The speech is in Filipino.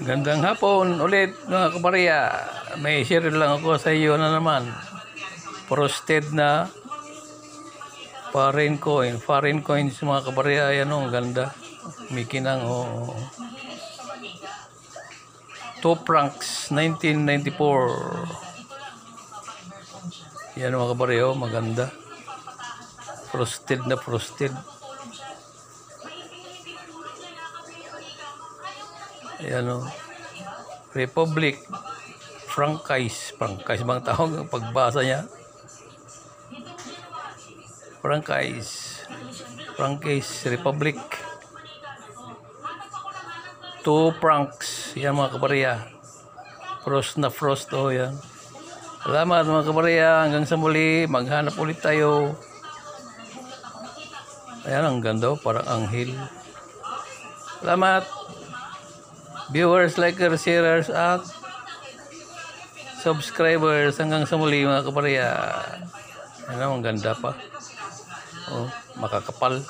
Gandang hapon ulit mga kabarya. May share lang ako sa iyo na naman. Frosted na foreign coin. Foreign coins mga kabarya. Ayan o, ganda. May kinang o. 2 francs 1994. Yan mga kabarya o, maganda. Frosted na frosted. Ayan o. Republic. Franchise bang tawag ang pagbasa niya? Franchise Republic. 2 francs. Yan mga kabarya. Frost na frost o yan. Salamat mga kabarya. Hanggang sa muli. Maghanap ulit tayo. Ayan, ang ganda. Parang anghel. Salamat. Viewers, likers, sharers, at subscribers. Hanggang sa muli mga kabarya. Ayan, ang ganda pa. Oh, makakapal.